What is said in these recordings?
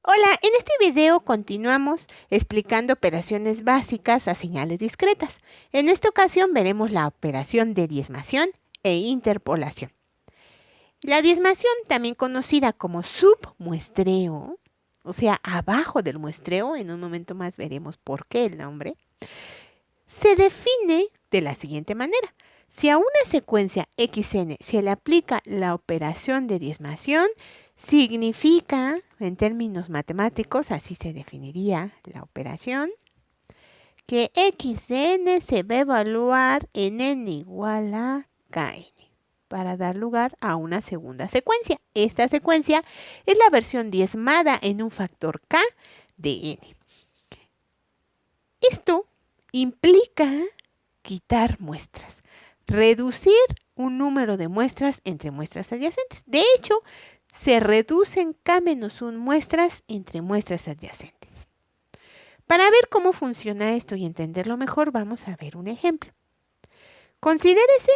Hola, en este video continuamos explicando operaciones básicas a señales discretas. En esta ocasión veremos la operación de diezmación e interpolación. La diezmación, también conocida como submuestreo, o sea, abajo del muestreo, en un momento más veremos por qué el nombre, se define de la siguiente manera. Si a una secuencia xn se le aplica la operación de diezmación, significa, en términos matemáticos, así se definiría la operación, que xn se va a evaluar en n igual a kn para dar lugar a una segunda secuencia. Esta secuencia es la versión diezmada en un factor k de n. Esto implica quitar muestras, reducir un número de muestras entre muestras adyacentes. De hecho, se reducen k-1 muestras entre muestras adyacentes. Para ver cómo funciona esto y entenderlo mejor, vamos a ver un ejemplo. Considérese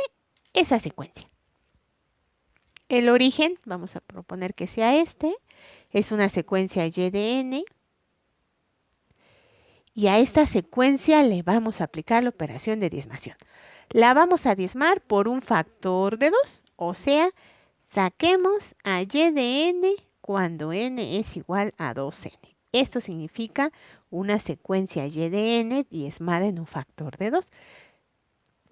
esa secuencia. El origen, vamos a proponer que sea este, es una secuencia y de n, y a esta secuencia le vamos a aplicar la operación de diezmación. La vamos a diezmar por un factor de 2, o sea, saquemos a y de n cuando n es igual a 2n. Esto significa una secuencia y de n diezmada en un factor de 2.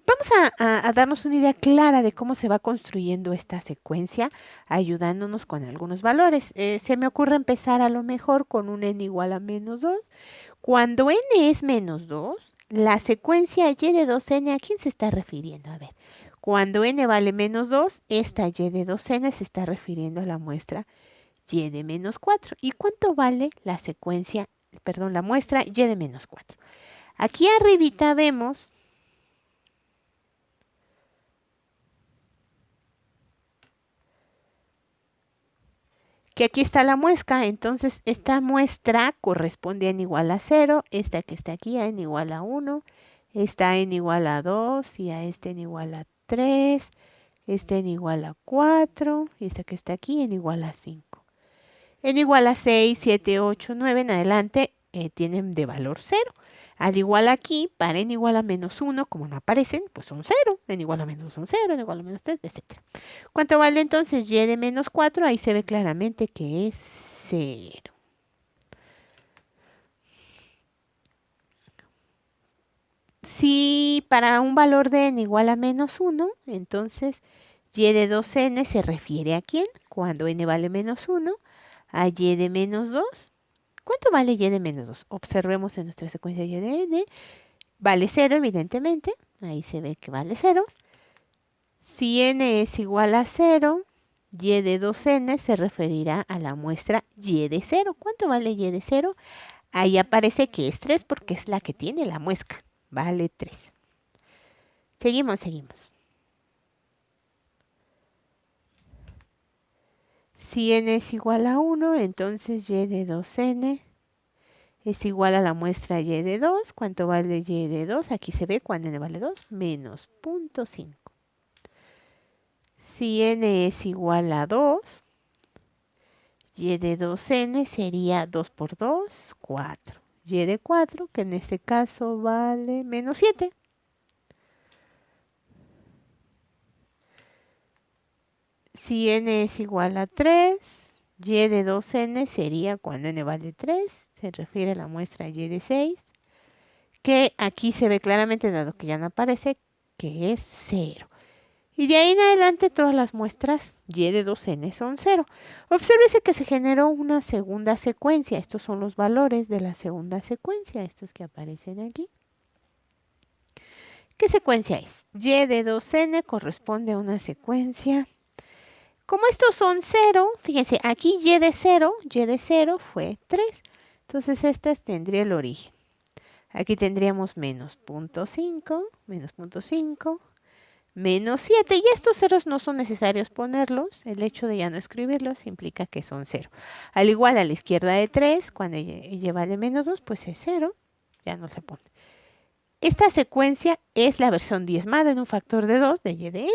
Vamos a darnos una idea clara de cómo se va construyendo esta secuencia, ayudándonos con algunos valores. Se me ocurre empezar a lo mejor con un n igual a menos 2. Cuando n es menos 2, la secuencia y de 2n, ¿a quién se está refiriendo? A ver, cuando n vale menos 2, esta y de 2n se está refiriendo a la muestra y de menos 4. ¿Y cuánto vale la secuencia, perdón, la muestra y de menos 4? Aquí arribita vemos que aquí está la muesca, entonces esta muestra corresponde a n igual a 0, esta que está aquí a n igual a 1, esta a n igual a 2 y a este n igual a 3, este n igual a 4 y esta que está aquí n igual a 5. N igual a 6, 7, 8, 9 en adelante tienen de valor 0. Al igual aquí, para n igual a menos 1, como no aparecen, pues son 0. N igual a menos 2 son 0, n igual a menos 3, etc. ¿Cuánto vale entonces y de menos 4? Ahí se ve claramente que es 0. Si para un valor de n igual a menos 1, entonces y de 2n se refiere a quién? Cuando n vale menos 1, a y de menos 2. ¿Cuánto vale y de menos 2? Observemos en nuestra secuencia y de n. Vale 0, evidentemente. Ahí se ve que vale 0. Si n es igual a 0, y de 2n se referirá a la muestra y de 0. ¿Cuánto vale y de 0? Ahí aparece que es 3 porque es la que tiene la muesca. Vale 3. Seguimos. Si n es igual a 1, entonces y de 2n es igual a la muestra y de 2. ¿Cuánto vale y de 2? Aquí se ve cuando n vale 2, menos 0.5. Si n es igual a 2, y de 2n sería 2 por 2, 4. Y de 4, que en este caso vale menos 7. Si n es igual a 3, y de 2n sería cuando n vale 3, se refiere a la muestra y de 6, que aquí se ve claramente, dado que ya no aparece, que es 0. Y de ahí en adelante todas las muestras y de 2n son 0. Obsérvese que se generó una segunda secuencia. Estos son los valores de la segunda secuencia, estos que aparecen aquí. ¿Qué secuencia es? Y de 2n corresponde a una secuencia. Como estos son 0, fíjense, aquí y de 0 fue 3. Entonces estas tendría el origen. Aquí tendríamos menos 0.5, menos 0.5, menos 7. Y estos ceros no son necesarios ponerlos. El hecho de ya no escribirlos implica que son 0. Al igual a la izquierda de 3, cuando y vale menos 2, pues es 0. Ya no se pone. Esta secuencia es la versión diezmada en un factor de 2 de y de n.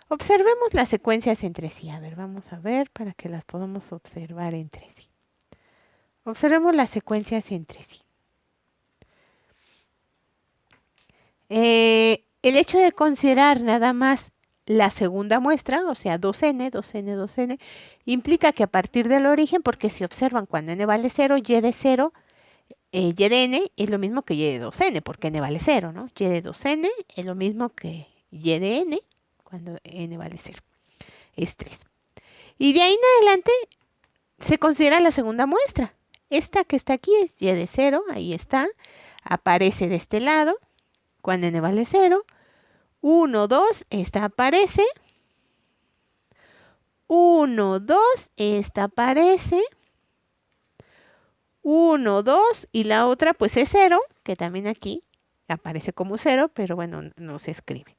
Observemos las secuencias entre sí. A ver, vamos a ver para que las podamos observar entre sí. Observemos las secuencias entre sí. El hecho de considerar nada más la segunda muestra, o sea, 2n, 2n, 2n, implica que a partir del origen, porque si observan cuando n vale 0, y de 0, y de n es lo mismo que y de 2n, porque n vale 0, ¿no? Y de 2n es lo mismo que y de n cuando n vale 0, es 3. Y de ahí en adelante se considera la segunda muestra. Esta que está aquí es y de 0, ahí está, aparece de este lado, cuando n vale 0. 1, 2, esta aparece. 1, 2, esta aparece. 1, 2 y la otra pues es 0, que también aquí aparece como 0, pero bueno, no se escribe.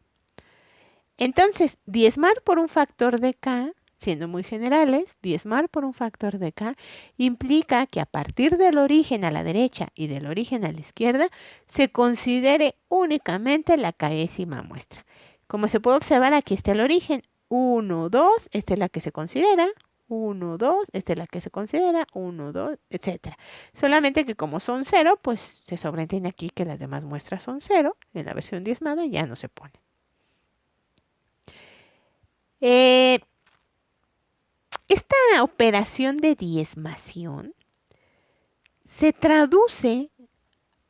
Entonces, diezmar por un factor de k, siendo muy generales, diezmar por un factor de k implica que a partir del origen a la derecha y del origen a la izquierda se considere únicamente la késima muestra. Como se puede observar, aquí está el origen. 1, 2, esta es la que se considera. 1, 2, esta es la que se considera. 1, 2, etc. Solamente que como son 0, pues se sobreentiende aquí que las demás muestras son 0. En la versión diezmada ya no se pone. Esta operación de diezmación se traduce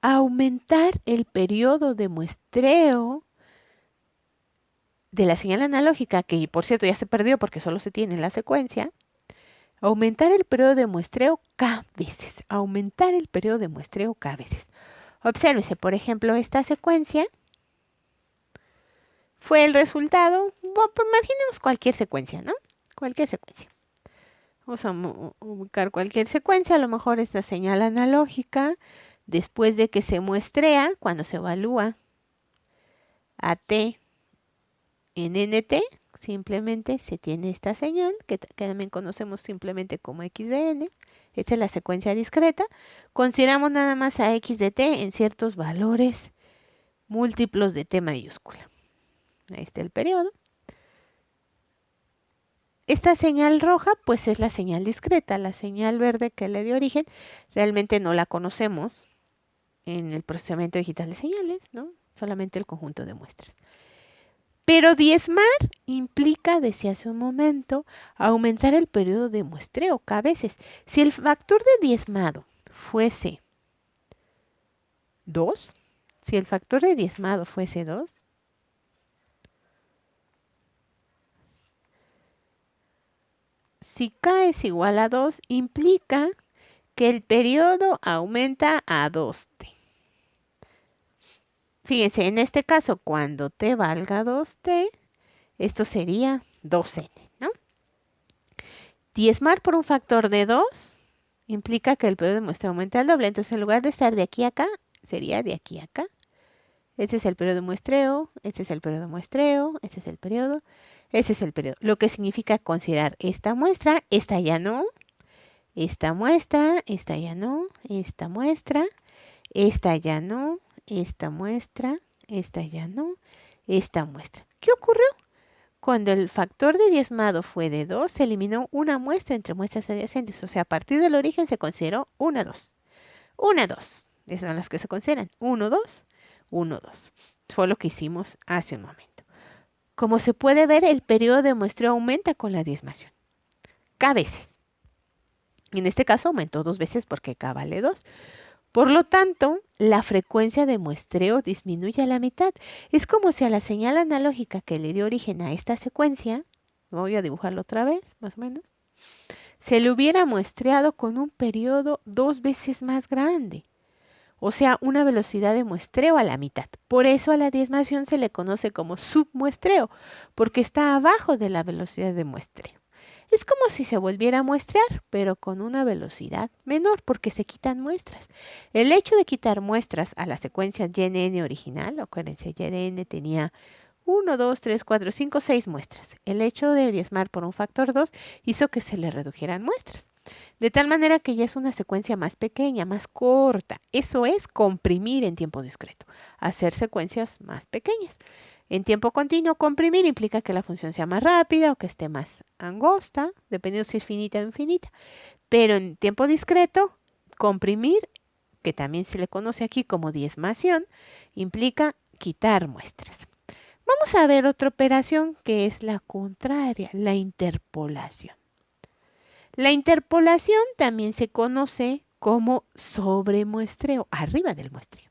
a aumentar el periodo de muestreo de la señal analógica, que por cierto ya se perdió porque solo se tiene en la secuencia. Aumentar el periodo de muestreo k veces. Aumentar el periodo de muestreo k veces. Obsérvese, por ejemplo, esta secuencia fue el resultado. Bueno, imaginemos cualquier secuencia, ¿no? Cualquier secuencia. Vamos a ubicar cualquier secuencia, a lo mejor esta señal analógica, después de que se muestrea, cuando se evalúa a t en nt, simplemente se tiene esta señal, que también conocemos simplemente como x de n. Esta es la secuencia discreta. Consideramos nada más a x de t en ciertos valores múltiplos de t mayúscula. Ahí está el periodo. Esta señal roja, pues es la señal discreta. La señal verde que le dio origen, realmente no la conocemos en el procesamiento digital de señales, ¿no? Solamente el conjunto de muestras. Pero diezmar implica, decía hace un momento, aumentar el periodo de muestreo k veces. Si el factor de diezmado fuese 2, si el factor de diezmado fuese 2, si k es igual a 2, implica que el periodo aumenta a 2t. Fíjense, en este caso, cuando t valga 2t, esto sería 2n, ¿no? Diezmar por un factor de 2 implica que el periodo de muestreo aumenta al doble. Entonces, en lugar de estar de aquí a acá, sería de aquí a acá. Este es el periodo de muestreo, este es el periodo de muestreo, este es el periodo, este es el periodo. Lo que significa considerar esta muestra, esta ya no, esta muestra, esta ya no, esta muestra, esta ya no, esta muestra, esta ya no, esta muestra. ¿Qué ocurrió? Cuando el factor de diezmado fue de 2, se eliminó una muestra entre muestras adyacentes. O sea, a partir del origen se consideró 1, 2. 1, 2. Esas son las que se consideran. 1, 2, 1, 2. Fue lo que hicimos hace un momento. Como se puede ver, el periodo de muestreo aumenta con la diezmación. K veces. En este caso aumentó 2 veces porque K vale 2. Por lo tanto, la frecuencia de muestreo disminuye a la mitad. Es como si a la señal analógica que le dio origen a esta secuencia, voy a dibujarlo otra vez, más o menos, se le hubiera muestreado con un periodo 2 veces más grande. O sea, una velocidad de muestreo a la mitad. Por eso a la diezmación se le conoce como submuestreo, porque está abajo de la velocidad de muestreo. Es como si se volviera a muestrear, pero con una velocidad menor, porque se quitan muestras. El hecho de quitar muestras a la secuencia YNN original, acuérdense, YNN tenía 1, 2, 3, 4, 5, 6 muestras. El hecho de diezmar por un factor 2 hizo que se le redujeran muestras. De tal manera que ya es una secuencia más pequeña, más corta. Eso es comprimir en tiempo discreto, hacer secuencias más pequeñas. En tiempo continuo, comprimir implica que la función sea más rápida o que esté más angosta, dependiendo si es finita o infinita. Pero en tiempo discreto, Comprimir, que también se le conoce aquí como diezmación, implica quitar muestras. Vamos a ver otra operación que es la contraria, la interpolación. La interpolación también se conoce como sobremuestreo, arriba del muestreo.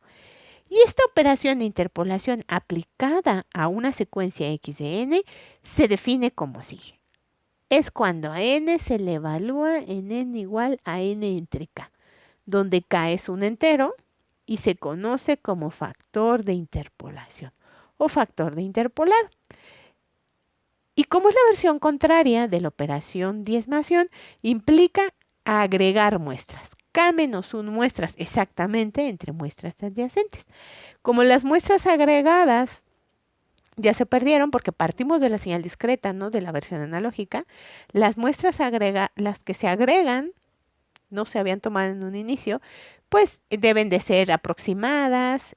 Y esta operación de interpolación aplicada a una secuencia X de n se define como sigue. Es cuando a n se le evalúa en n igual a n entre k, donde k es un entero y se conoce como factor de interpolación o factor de interpolado. Y como es la versión contraria de la operación diezmación, implica agregar muestras. K menos 1 muestras exactamente entre muestras adyacentes. Como las muestras agregadas ya se perdieron porque partimos de la señal discreta, no de la versión analógica, las que se agregan no se habían tomado en un inicio, pues deben de ser aproximadas,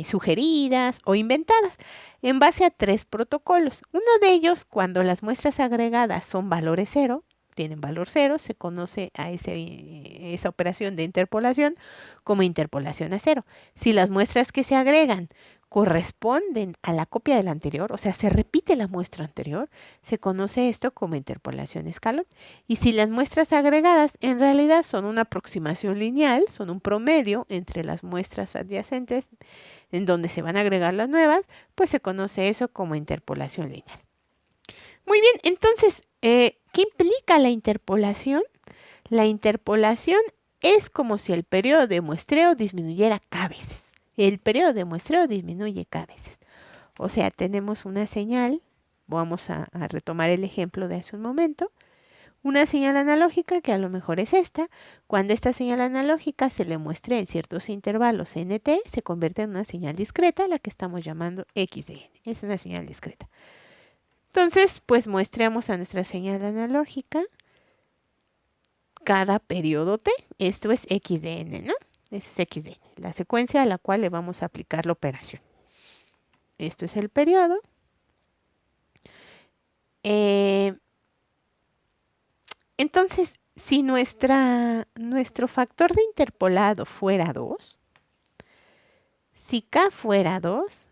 sugeridas o inventadas en base a 3 protocolos. Uno de ellos, cuando las muestras agregadas son valores cero, tienen valor cero, se conoce a esa operación de interpolación como interpolación a cero. Si las muestras que se agregan corresponden a la copia de la anterior, o sea, se repite la muestra anterior, se conoce esto como interpolación escalón. Y si las muestras agregadas en realidad son una aproximación lineal, son un promedio entre las muestras adyacentes en donde se van a agregar las nuevas, pues se conoce eso como interpolación lineal. Muy bien, entonces, ¿qué implica la interpolación? La interpolación es como si el periodo de muestreo disminuyera k veces. El periodo de muestreo disminuye k veces. O sea, tenemos una señal, vamos a retomar el ejemplo de hace un momento, una señal analógica que a lo mejor es esta. Cuando esta señal analógica se le muestre en ciertos intervalos nt, se convierte en una señal discreta, la que estamos llamando x de n. Es una señal discreta. Entonces, pues muestreamos a nuestra señal analógica cada periodo t. Esto es x de n, ¿no? Ese es x de n, la secuencia a la cual le vamos a aplicar la operación. Esto es el periodo. Entonces, si nuestro factor de interpolado fuera 2, si k fuera 2,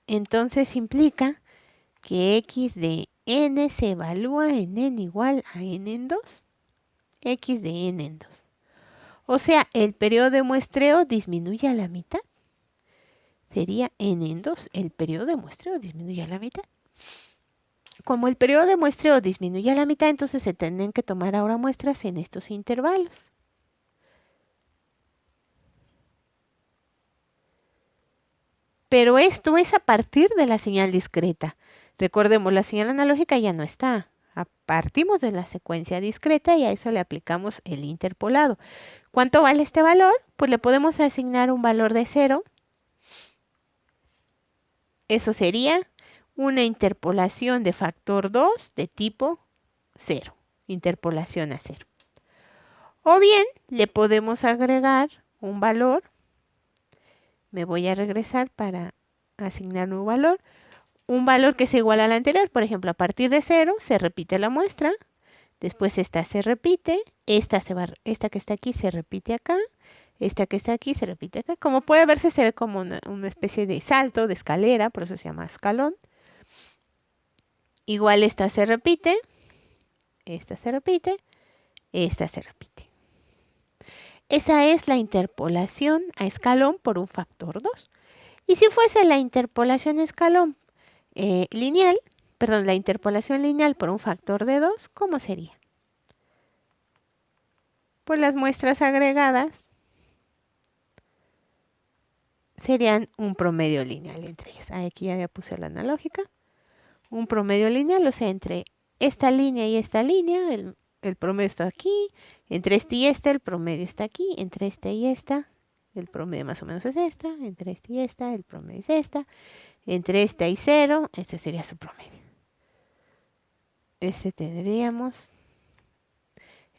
entonces implica que x de n se evalúa en n igual a n en 2, x de n en 2. O sea, el periodo de muestreo disminuye a la mitad. Sería n en 2, el periodo de muestreo disminuye a la mitad. Como el periodo de muestreo disminuye a la mitad, entonces se tienen que tomar ahora muestras en estos intervalos. Pero esto es a partir de la señal discreta. Recordemos, la señal analógica ya no está. Partimos de la secuencia discreta y a eso le aplicamos el interpolado. ¿Cuánto vale este valor? Pues le podemos asignar un valor de 0. Eso sería una interpolación de factor 2 de tipo 0. Interpolación a 0. O bien le podemos agregar un valor. Me voy a regresar para asignar un valor. Un valor que sea igual al anterior. Por ejemplo, a partir de 0 se repite la muestra. Después esta se repite. Esta que está aquí se repite acá. Esta que está aquí se repite acá. Como puede verse, se ve como una especie de salto, de escalera. Por eso se llama escalón. Igual esta se repite. Esta se repite. Esta se repite. Esa es la interpolación a escalón por un factor 2. Y si fuese la interpolación a escalón lineal, perdón, la interpolación lineal por un factor de 2, ¿cómo sería? Pues las muestras agregadas serían un promedio lineal entre ellas. Aquí ya puse la analógica. Un promedio lineal, o sea, entre esta línea y esta línea, el promedio está aquí. Entre este y este, el promedio está aquí. Entre este y esta, el promedio más o menos es esta. Entre este y esta, el promedio es esta. Entre esta y 0, este sería su promedio. Tendríamos,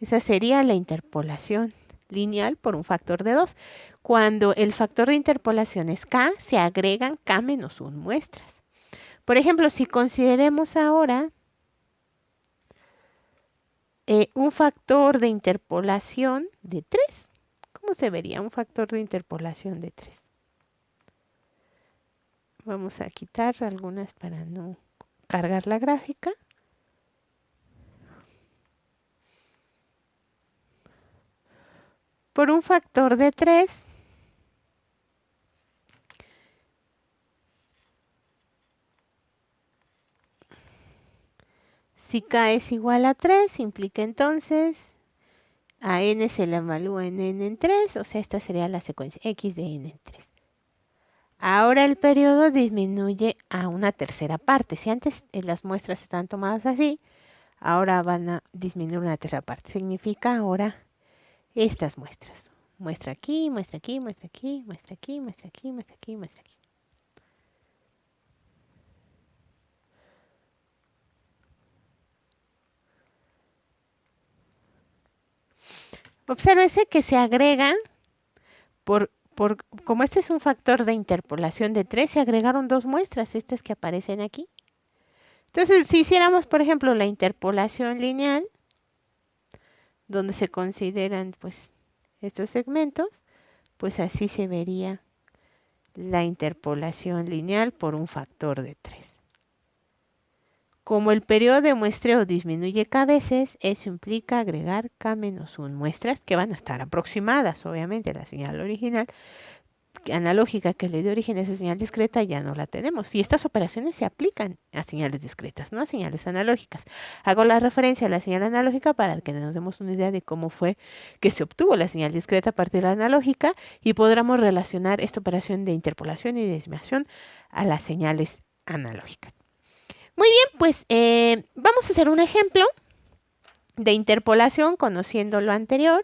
esa sería la interpolación lineal por un factor de 2. Cuando el factor de interpolación es k, se agregan k menos 1 muestras. Por ejemplo, si consideremos ahora un factor de interpolación de 3, ¿Cómo se vería un factor de interpolación de 3? Vamos a quitar algunas para no cargar la gráfica. Por un factor de 3, si k es igual a 3, implica entonces a n se le evalúa en n en 3, o sea, esta sería la secuencia x de n en 3. Ahora el periodo disminuye a una tercera parte. Si antes las muestras estaban tomadas así, ahora van a disminuir una tercera parte. Significa ahora estas muestras. Muestra aquí, muestra aquí, muestra aquí, muestra aquí, muestra aquí, muestra aquí, muestra aquí. Obsérvese que se agrega como este es un factor de interpolación de 3, se agregaron 2 muestras, estas que aparecen aquí. Entonces, si hiciéramos, por ejemplo, la interpolación lineal, donde se consideran pues estos segmentos, pues así se vería la interpolación lineal por un factor de 3. Como el periodo de muestreo disminuye k veces, eso implica agregar k-1 muestras que van a estar aproximadas, obviamente, a la señal original, analógica que le dio origen a esa señal discreta ya no la tenemos. Y estas operaciones se aplican a señales discretas, no a señales analógicas. Hago la referencia a la señal analógica para que nos demos una idea de cómo fue que se obtuvo la señal discreta a partir de la analógica y podamos relacionar esta operación de interpolación y desviación a las señales analógicas. Muy bien, pues vamos a hacer un ejemplo de interpolación conociendo lo anterior.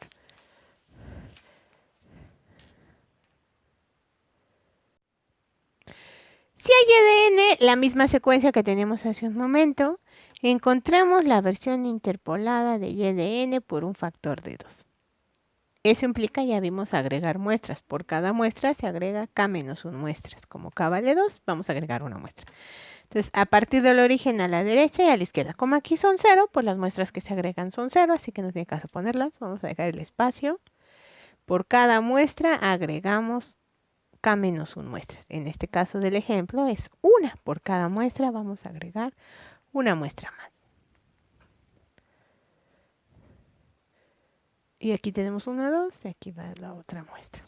Si hay EDN, la misma secuencia que teníamos hace un momento, encontramos la versión interpolada de EDN por un factor de 2. Eso implica, ya vimos, agregar muestras. Por cada muestra se agrega k-1 muestras. Como k vale 2, vamos a agregar una muestra. Entonces, a partir del origen a la derecha y a la izquierda, como aquí son 0, pues las muestras que se agregan son 0, así que no tiene caso ponerlas. Vamos a dejar el espacio. Por cada muestra agregamos k-1 muestras. En este caso del ejemplo es una. Por cada muestra vamos a agregar una muestra más. Y aquí tenemos 1, 2, y aquí va la otra muestra.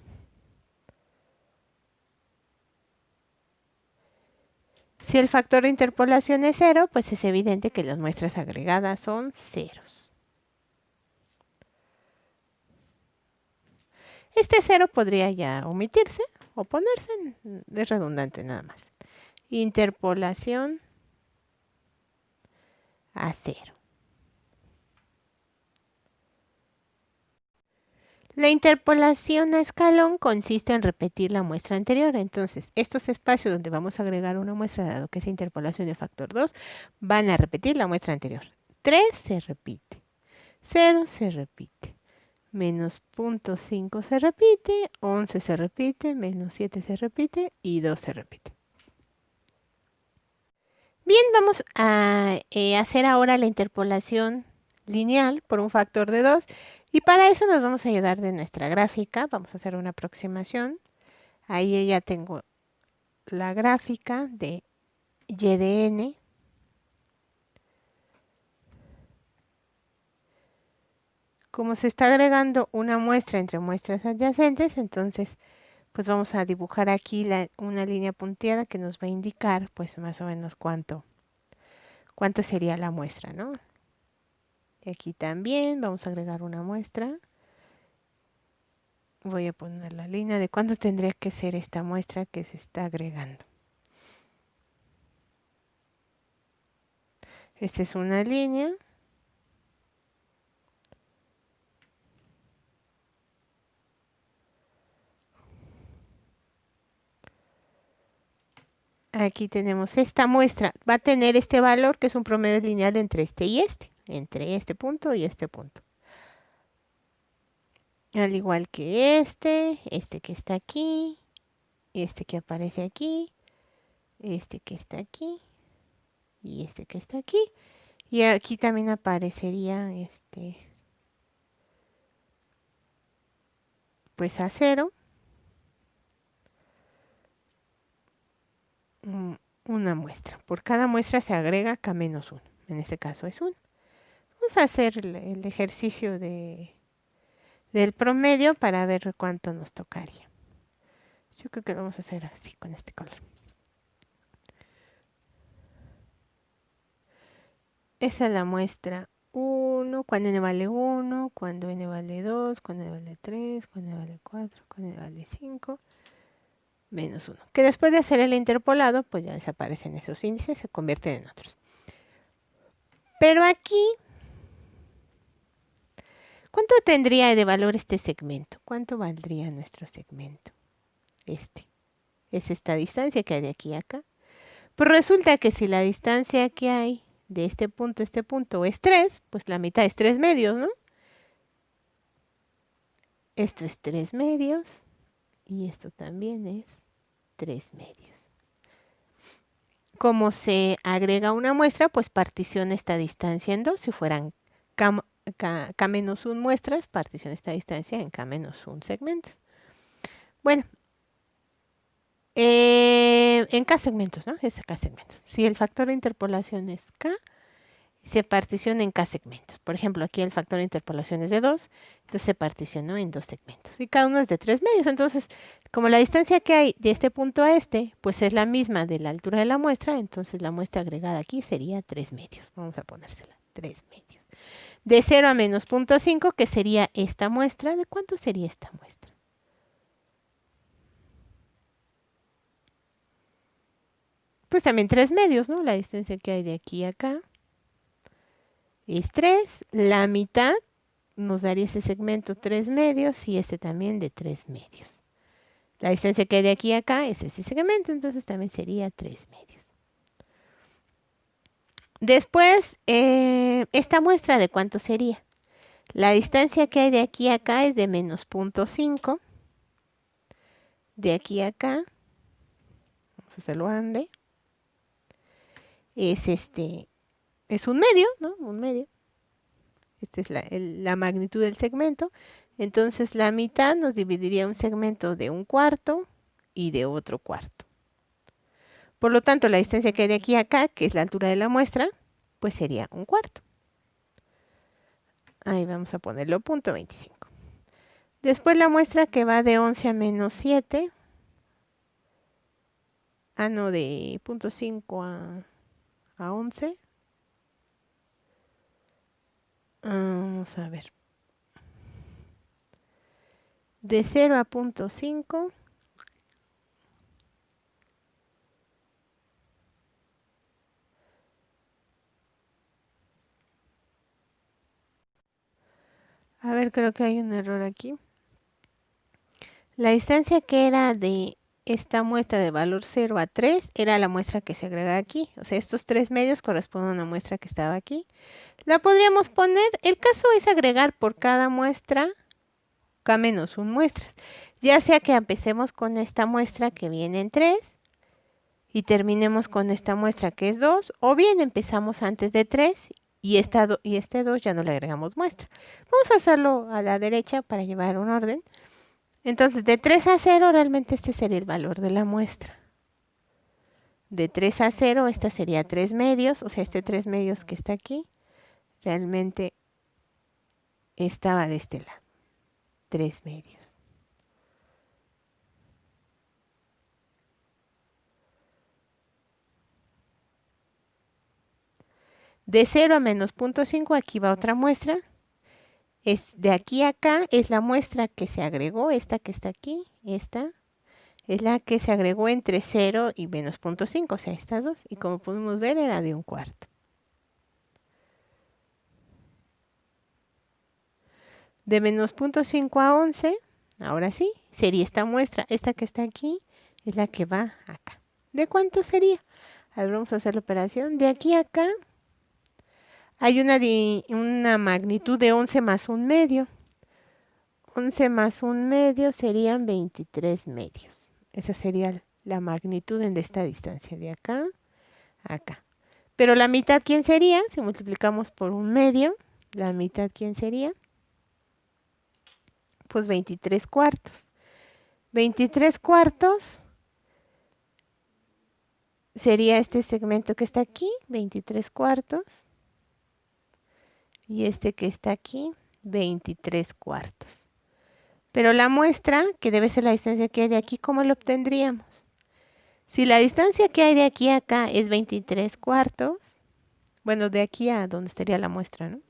Si el factor de interpolación es 0, pues es evidente que las muestras agregadas son ceros. Este 0 podría ya omitirse o ponerse, es redundante nada más. Interpolación a 0. La interpolación a escalón consiste en repetir la muestra anterior. Entonces, estos espacios donde vamos a agregar una muestra, dado que es interpolación de factor 2, van a repetir la muestra anterior. 3 se repite, 0 se repite, menos 0.5 se repite, 11 se repite, menos 7 se repite y 2 se repite. Bien, vamos a hacer ahora la interpolación lineal por un factor de 2 y para eso nos vamos a ayudar de nuestra gráfica. Vamos a hacer una aproximación. Ahí ya tengo la gráfica de y de n. Como se está agregando una muestra entre muestras adyacentes, entonces pues vamos a dibujar aquí una línea punteada que nos va a indicar pues más o menos cuánto sería la muestra, ¿no? Y aquí también vamos a agregar una muestra. Voy a poner la línea de cuánto tendría que ser esta muestra que se está agregando. Esta es una línea. Aquí tenemos esta muestra. Va a tener este valor que es un promedio lineal entre este y este. Entre este punto y este punto. Al igual que este que está aquí, este que aparece aquí, este que está aquí y este que está aquí. Y aquí también aparecería Pues a 0, una muestra. Por cada muestra se agrega K menos 1. En este caso es 1. Vamos a hacer el ejercicio del promedio para ver cuánto nos tocaría. Yo creo que lo vamos a hacer así, con este color. Esa es la muestra 1, cuando n vale 1, cuando n vale 2, cuando n vale 3, cuando n vale 4, cuando n vale 5, menos 1. Que después de hacer el interpolado, pues ya desaparecen esos índices, se convierten en otros. Pero aquí, ¿cuánto tendría de valor este segmento? ¿Cuánto valdría nuestro segmento? Este. Es esta distancia que hay de aquí a acá. Pues resulta que si la distancia que hay de este punto a este punto es 3, pues la mitad es 3 medios, ¿no? Esto es 3 medios y esto también es 3 medios. Como se agrega una muestra, pues particiona esta distancia en 2. Si fueran K menos 1 muestras, particiona esta distancia en K menos 1 segmentos. Bueno, en K segmentos, ¿no? Es K segmentos. Si el factor de interpolación es K, se particiona en K segmentos. Por ejemplo, aquí el factor de interpolación es de 2, entonces se particionó en 2 segmentos. Y cada uno es de 3 medios. Entonces, como la distancia que hay de este punto a este, pues es la misma de la altura de la muestra, entonces la muestra agregada aquí sería 3 medios. Vamos a ponérsela, 3 medios. De 0 a menos 0.5, que sería esta muestra. ¿De cuánto sería esta muestra? Pues también 3 medios, ¿no? La distancia que hay de aquí a acá es 3. La mitad nos daría ese segmento 3 medios y este también de 3 medios. La distancia que hay de aquí a acá es ese segmento, entonces también sería 3 medios. Después, esta muestra de cuánto sería. La distancia que hay de aquí a acá es de menos 0.5. De aquí a acá, vamos a hacerlo grande, es un medio, ¿no? Un medio. Esta es la magnitud del segmento. Entonces la mitad nos dividiría un segmento de un cuarto y de otro cuarto. Por lo tanto, la distancia que hay de aquí a acá, que es la altura de la muestra, pues sería un cuarto. Ahí vamos a ponerlo 0.25. Después la muestra que va de 11 a menos 7. No, de 0.5 a 11. Vamos a ver. De 0 a 0.5. A ver, creo que hay un error aquí. La distancia que era de esta muestra de valor 0 a 3 era la muestra que se agrega aquí. O sea, estos 3 medios corresponden a una muestra que estaba aquí. La podríamos poner, el caso es agregar por cada muestra K menos 1 muestras. Ya sea que empecemos con esta muestra que viene en 3 y terminemos con esta muestra que es 2, o bien empezamos antes de 3 y este 2 ya no le agregamos muestra. Vamos a hacerlo a la derecha para llevar un orden. Entonces, de 3 a 0, realmente este sería el valor de la muestra. De 3 a 0, esta sería 3 medios, o sea, este 3 medios que está aquí, realmente estaba de este lado. 3 medios. De 0 a menos 0.5, aquí va otra muestra. De aquí a acá es la muestra que se agregó, esta que está aquí, esta es la que se agregó entre 0 y menos 0.5, o sea, estas dos. Y como podemos ver, era de un cuarto. De menos 0.5 a 11, ahora sí, sería esta muestra. Esta que está aquí es la que va acá. ¿De cuánto sería? A ver, vamos a hacer la operación. De aquí a acá hay una magnitud de 11 más 1 medio. 11 más 1 medio serían 23 medios. Esa sería la magnitud de esta distancia, de acá a acá. Pero la mitad, ¿quién sería? Si multiplicamos por 1 medio, la mitad, ¿quién sería? Pues 23 cuartos. 23 cuartos sería este segmento que está aquí, 23 cuartos. Y este que está aquí, 23 cuartos. Pero la muestra, que debe ser la distancia que hay de aquí, ¿cómo lo obtendríamos? Si la distancia que hay de aquí a acá es 23 cuartos, bueno, de aquí a donde estaría la muestra, ¿no?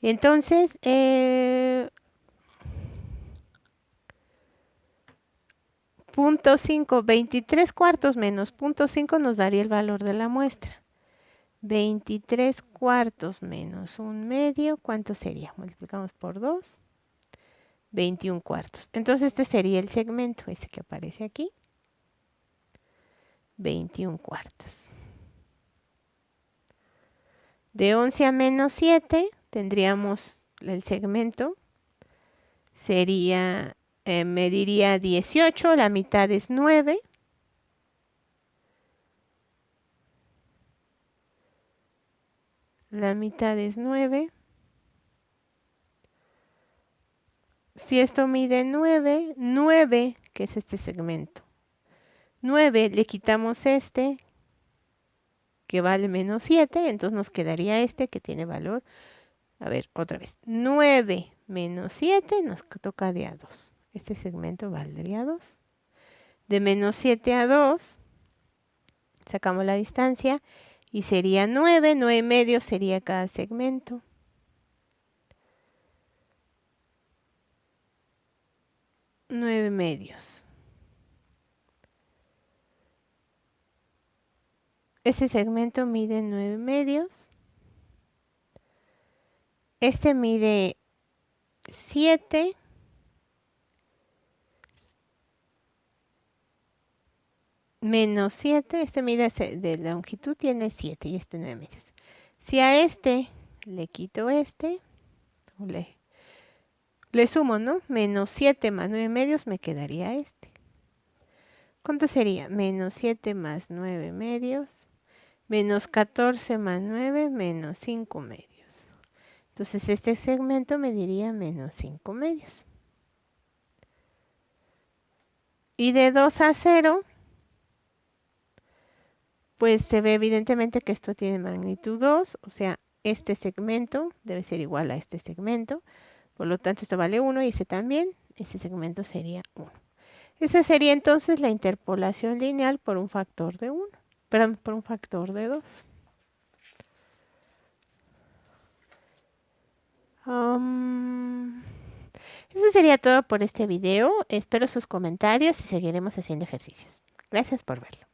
Entonces, 0.5, 23 cuartos menos 0.5 nos daría el valor de la muestra. 23 cuartos menos 1/2, ¿cuánto sería? Multiplicamos por 2, 21 cuartos. Entonces este sería el segmento, ese que aparece aquí. 21 cuartos. De 11 a menos 7 tendríamos el segmento. Sería, mediría 18, la mitad es 9. La mitad es 9. Si esto mide 9, 9, que es este segmento. 9 le quitamos este, que vale menos 7, entonces nos quedaría este que tiene valor. A ver, otra vez. 9 menos 7 nos toca de a 2. Este segmento valdría 2. De menos 7 a 2, sacamos la distancia y sería 9. 9 medios sería cada segmento. 9 medios. Este segmento mide 9 medios. Este mide 7. Menos 7. Este mide de longitud tiene 7 y este 9 medios. Si a este le quito este, le sumo, ¿no? Menos 7 más 9 medios me quedaría este. ¿Cuánto sería? Menos 7 más 9 medios. Menos 14 más 9 menos 5 medios. Entonces este segmento mediría menos 5 medios. Y de 2 a 0, pues se ve evidentemente que esto tiene magnitud 2, o sea, este segmento debe ser igual a este segmento. Por lo tanto, esto vale 1 y ese también. Este segmento sería 1. Esa sería entonces la interpolación lineal por un factor de 1. Perdón, por un factor de 2. Eso sería todo por este video. Espero sus comentarios y seguiremos haciendo ejercicios. Gracias por verlo.